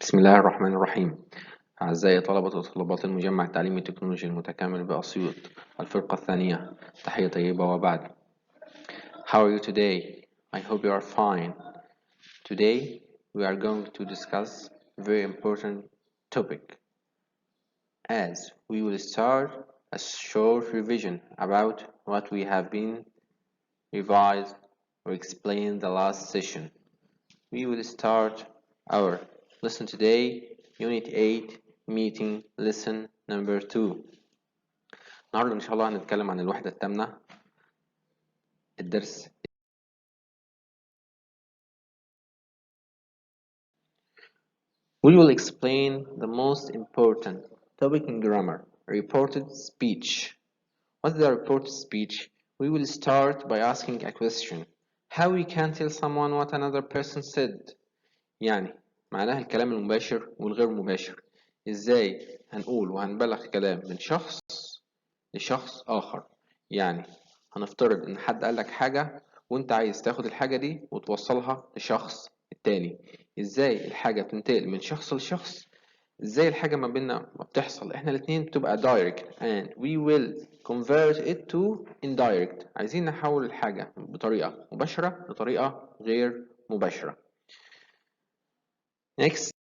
بسم الله الرحمن الرحيم. أعزائي طلبة وطلبات المجمع التعليمي التكنولوجي المتكامل بأسيوط الفرقة الثانية، تحية طيبة وبعد. How are you today? I hope you are fine. Today we are going to discuss a very important topic, as we will start a short revision about what we have been revised or explained the last session. We will start our lesson today, Unit 8, Meeting Lesson number 2. النهارده إن شاء الله هنتكلم عن الوحدة الثامنة، الدرس. We will explain the most important topic in grammar, reported speech. What is the reported speech? We will start by asking a question. How we can tell someone what another person said. يعني معناها الكلام المباشر والغير مباشر. ازاي هنقول وهنبلغ كلام من شخص لشخص آخر. يعني هنفترض إن حد قالك حاجة وأنت عايز تاخد الحاجة دي وتوصلها لشخص التاني. إزاي الحاجة بتنتقل من شخص لشخص؟ إزاي الحاجة ما بيننا ما بتحصل؟ إحنا الاتنين بتبقى direct and we will convert it to indirect. عايزين نحول الحاجة بطريقة مباشرة لطريقة غير مباشرة. Next.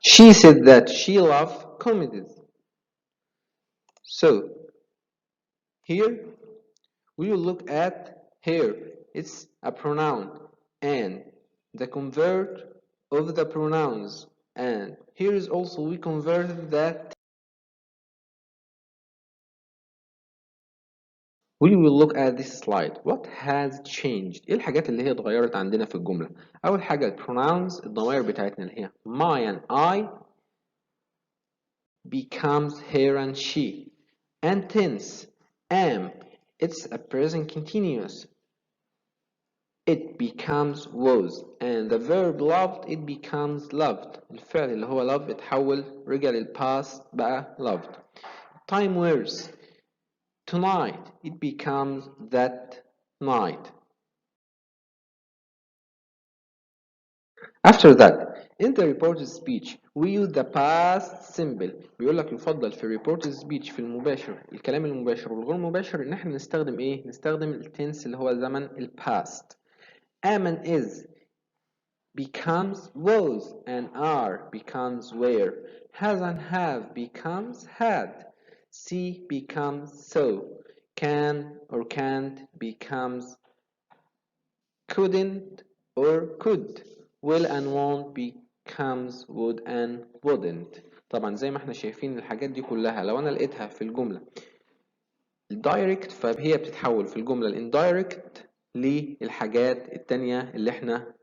She said that she loves comedies. So here we will look at here. It's a pronoun and the convert of the pronouns, and here is also we converted that. We will look at this slide. What has changed? ايه الحاجات اللي هي اتغيرت عندنا في الجملة؟ أول حاجة البروناونز، الضمائر بتاعتنا اللي هي my and I becomes her and she. And tense am, it's a present continuous. It becomes was, and the verb loved it becomes loved. الفعل اللي هو love اتحول رجع للpast بقى loved. Time words. Tonight it becomes that night. After that, in the reported speech we use the past simple. بيقول لك يفضل في reported speech في المباشر الكلام المباشر والغير مباشر ان احنا نستخدم ايه؟ نستخدم التنس اللي هو زمن الباست. am and is becomes was, and are becomes were. Has and have becomes had. See becomes so. Can or can't becomes couldn't or could. Will and won't becomes would and wouldn't. طبعا زي ما احنا شايفين الحاجات دي كلها لو انا لقيتها في الجملة الدايركت فهي بتتحول في الجملة الاندايركت للحاجات التانية اللي احنا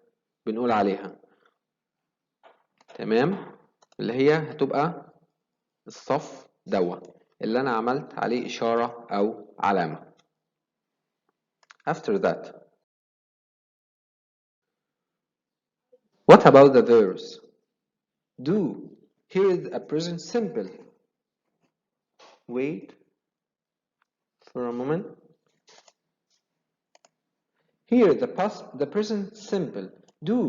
بنقول عليها. تمام؟ اللي هي هتبقى الصف دوا اللي انا عملت عليه اشارة او علامة. After that, what about the verbs? Do. Here is a present simple. Wait for a moment. Here the present simple. Do.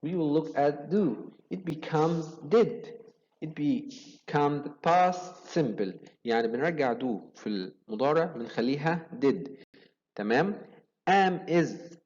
We will look at do. It becomes did. It becomes the past simple. يعني بنرجع do في المضارع بنخليها did. تمام. Am is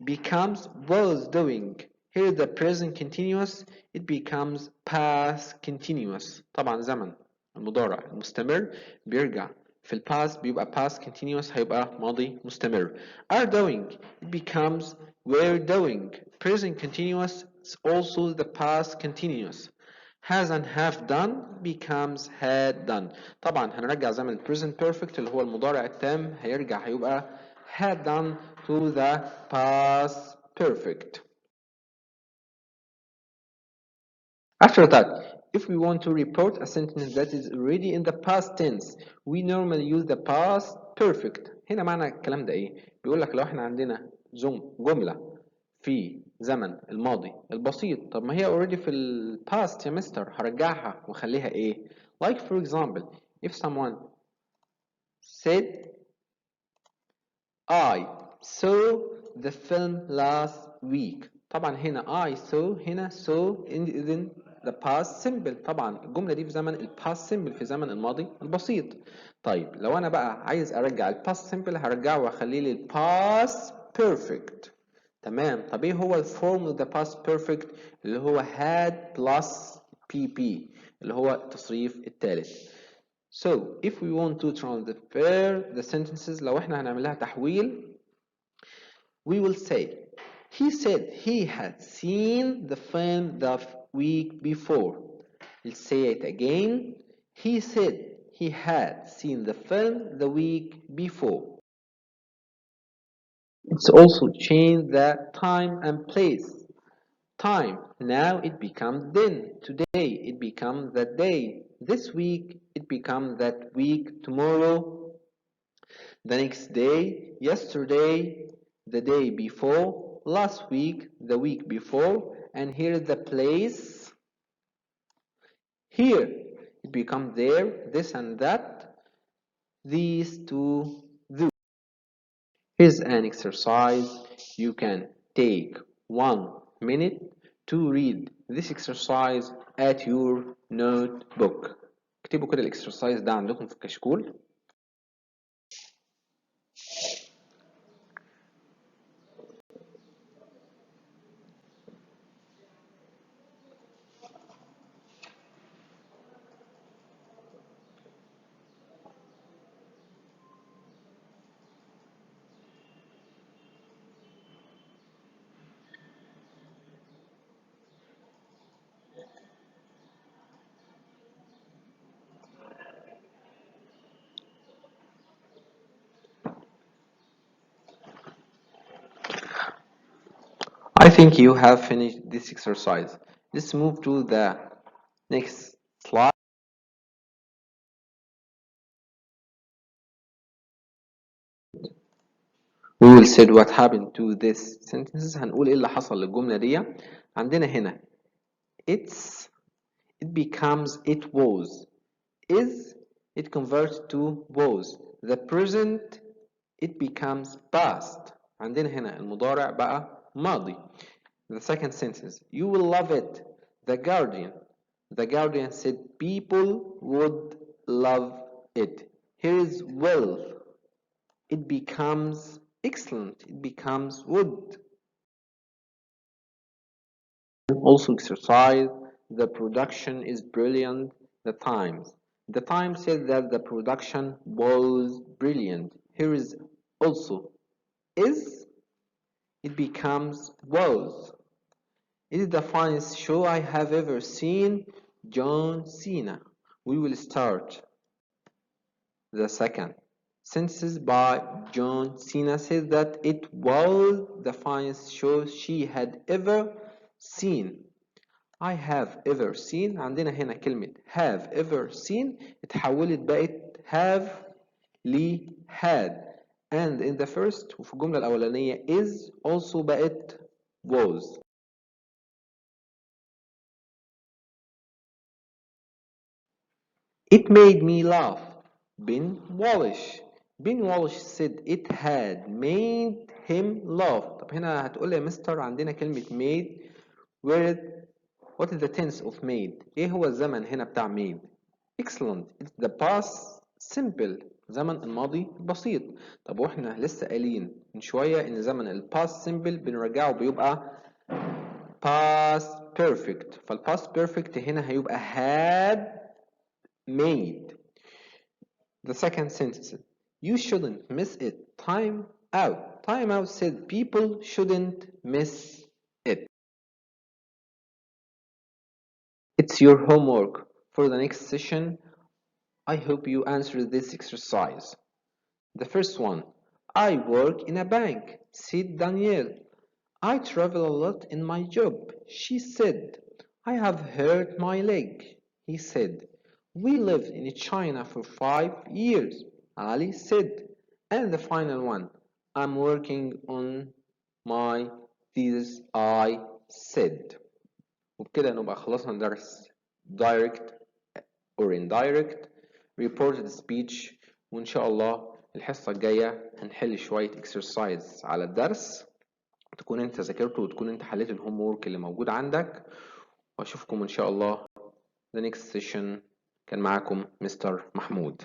becomes was doing. Here the present continuous it becomes past continuous. طبعا زمن المضارع المستمر بيرجع في الباست بيبقى past continuous هيبقى ماضي مستمر. Are doing it becomes were doing. Present continuous is also the past continuous. Has and have done becomes had done. طبعا هنرجع زمن present perfect اللي هو المضارع التام هيرجع هيبقى had done to the past perfect. After that, if we want to report a sentence that is already in the past tense, we normally use the past perfect. هنا معنى الكلام ده ايه؟ بيقول لك لو احنا عندنا جملة في زمن الماضي البسيط، طب ما هي already في ال past يا مستر، هرجعها واخليها ايه؟ Like for example, if someone said I saw the film last week. طبعا هنا I saw هنا saw in the past simple. طبعا الجملة دي في زمن ال past simple في زمن الماضي البسيط. طيب لو أنا بقى عايز أرجع ال past simple هرجعه وأخليه لل past perfect. تمام. طب إيه هو الفورم of the past perfect اللي هو had plus pp اللي هو التصريف الثالث. So if we want to transfer the sentences لو احنا هنعمل لها تحويل we will say he said he had seen the film the week before. Let's say it again. He said he had seen the film the week before. It's also changed the time and place. Time, now it becomes then. Today it becomes that day. This week it becomes that week. Tomorrow, the next day, yesterday, the day before, last week, the week before, and here the place. Here it becomes there, this and that, these two, those. Here's an exercise. You can take 1 minute to read this exercise at your notebook. اكتبوا كده الاكسرسايز ده عندكم في الكشكول. I think you have finished this exercise. Let's move to the next slide. We will say what happened to this sentences. هنقول ايه اللي حصل للجملة دي. عندنا هنا it's, it becomes it was, is, it converts to was, the present, it becomes past. عندنا هنا المضارع بقى ماضي. The second sentence, you will love it. The Guardian said people would love it. Here is will. It becomes excellent. It becomes would. Also exercise. The production is brilliant. The Times said that the production was brilliant. Here is also is. It becomes was. It is the finest show I have ever seen. John Cena. We will start the second sentence by John Cena said that it was the finest show she had ever seen. I have ever seen. عندنا هنا كلمة have ever seen اتحولت بقت have ل had. And in the first وفي الجملة الأولانية is also بقت was. It made me laugh. Ben Wallace said it had made him laugh. طب هنا هتقول لي يا مستر عندنا كلمة made where what is the tense of made؟ ايه هو الزمن هنا بتاع made؟ excellent. It's the past simple زمن الماضي البسيط. طب واحنا لسه قايلين من شوية ان زمن ال past simple بنرجعه بيبقى past perfect. فال past perfect هنا هيبقى had made. The second sentence, you shouldn't miss it. Time out. Time out said people shouldn't miss it. It's your homework for the next session. I hope you answer this exercise. The first one, I work in a bank, said Danielle. I travel a lot in my job, she said. I have hurt my leg, he said. We lived in China for 5 years, Ali said. And the final one, I'm working on my thesis, I said. وبكده نبقى خلصنا درس direct or indirect, reported speech وإن شاء الله الحصة الجاية هنحل شوية exercise على الدرس، تكون انت ذاكرته وتكون انت حليت الهوم وورك اللي موجود عندك، واشوفكم ان شاء الله the next session. كان معاكم مستر محمود.